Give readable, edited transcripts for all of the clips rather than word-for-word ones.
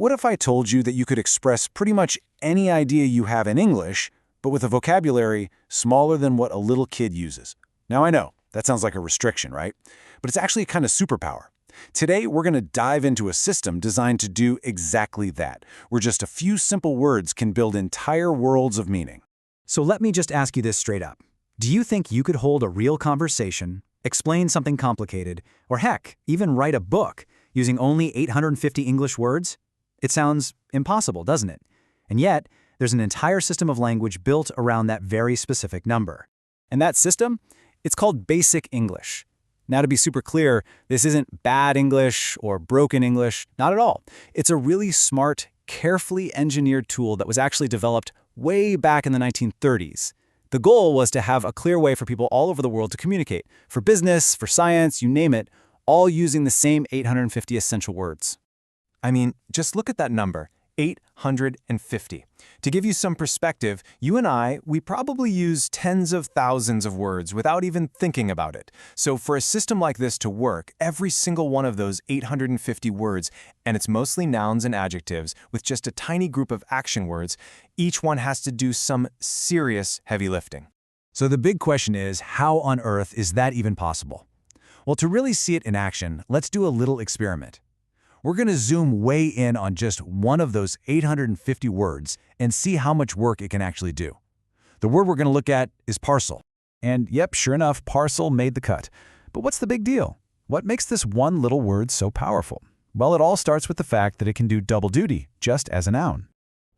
What if I told you that you could express pretty much any idea you have in English, but with a vocabulary smaller than what a little kid uses? Now I know, that sounds like a restriction, right? But it's actually a kind of superpower. Today, we're going to dive into a system designed to do exactly that, where just a few simple words can build entire worlds of meaning. So let me just ask you this straight up. Do you think you could hold a real conversation, explain something complicated, or heck, even write a book using only 850 English words? It sounds impossible, doesn't it? And yet, there's an entire system of language built around that very specific number. And that system? It's called Basic English. Now, to be super clear, this isn't bad English or broken English, not at all. It's a really smart, carefully engineered tool that was actually developed way back in the 1930s. The goal was to have a clear way for people all over the world to communicate, for business, for science, you name it, all using the same 850 essential words. I mean, just look at that number, 850. To give you some perspective, you and we probably use tens of thousands of words without even thinking about it. So for a system like this to work, every single one of those 850 words, and it's mostly nouns and adjectives, with just a tiny group of action words, each one has to do some serious heavy lifting. So the big question is, how on earth is that even possible? Well, to really see it in action, let's do a little experiment. We're going to zoom way in on just one of those 850 words and see how much work it can actually do. The word we're going to look at is parcel. And yep, sure enough, parcel made the cut. But what's the big deal? What makes this one little word so powerful? Well, it all starts with the fact that it can do double duty, just as a noun.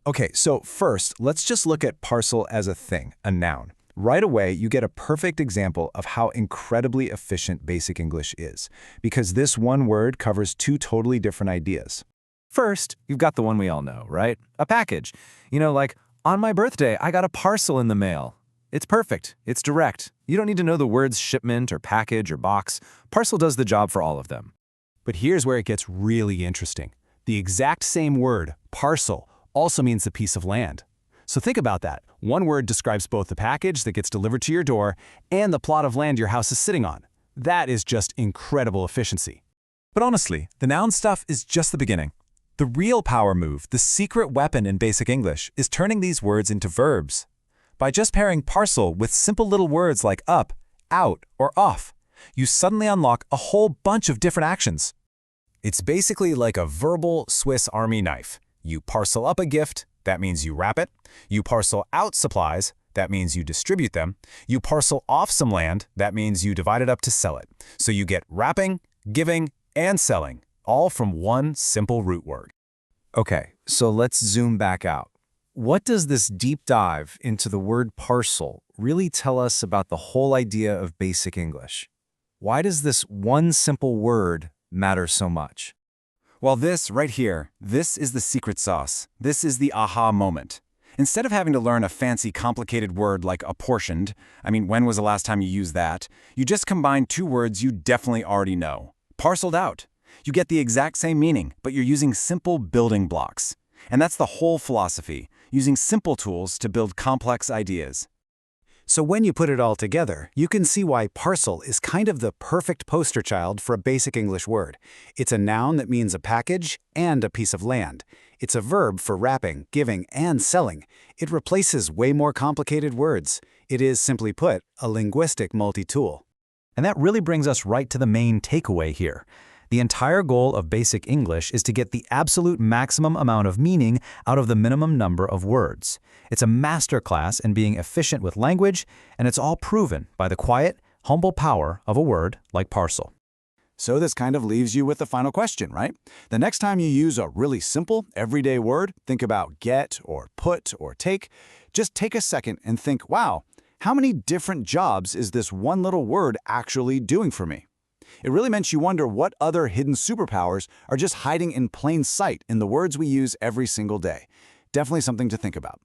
Okay, so first, let's just look at parcel as a thing, a noun. Right away, you get a perfect example of how incredibly efficient Basic English is, because this one word covers two totally different ideas. First, you've got the one we all know, right? A package. You know, like, on my birthday, I got a parcel in the mail. It's perfect. It's direct. You don't need to know the words shipment or package or box. Parcel does the job for all of them. But here's where it gets really interesting. The exact same word, parcel, also means the piece of land. So think about that. One word describes both the package that gets delivered to your door and the plot of land your house is sitting on. That is just incredible efficiency. But honestly, the noun stuff is just the beginning. The real power move, the secret weapon in Basic English, is turning these words into verbs. By just pairing parcel with simple little words like up, out, or off, you suddenly unlock a whole bunch of different actions. It's basically like a verbal Swiss Army knife. You parcel up a gift, that means you wrap it. You parcel out supplies, that means you distribute them. You parcel off some land, that means you divide it up to sell it. So you get wrapping, giving, and selling, all from one simple root word. Okay, so let's zoom back out. What does this deep dive into the word parcel really tell us about the whole idea of Basic English? Why does this one simple word matter so much? Well, this right here, this is the secret sauce. This is the aha moment. Instead of having to learn a fancy, complicated word like apportioned, when was the last time you used that? You just combine two words you definitely already know. Parceled out. You get the exact same meaning, but you're using simple building blocks. And that's the whole philosophy, using simple tools to build complex ideas. So when you put it all together, you can see why parcel is kind of the perfect poster child for a Basic English word. It's a noun that means a package and a piece of land. It's a verb for wrapping, giving, and selling. It replaces way more complicated words. It is, simply put, a linguistic multi-tool. And that really brings us right to the main takeaway here. The entire goal of Basic English is to get the absolute maximum amount of meaning out of the minimum number of words. It's a masterclass in being efficient with language, and it's all proven by the quiet, humble power of a word like parcel. So this kind of leaves you with the final question, right? The next time you use a really simple, everyday word, think about get or put or take, just take a second and think, wow, how many different jobs is this one little word actually doing for me? It really makes you wonder what other hidden superpowers are just hiding in plain sight in the words we use every single day. Definitely something to think about.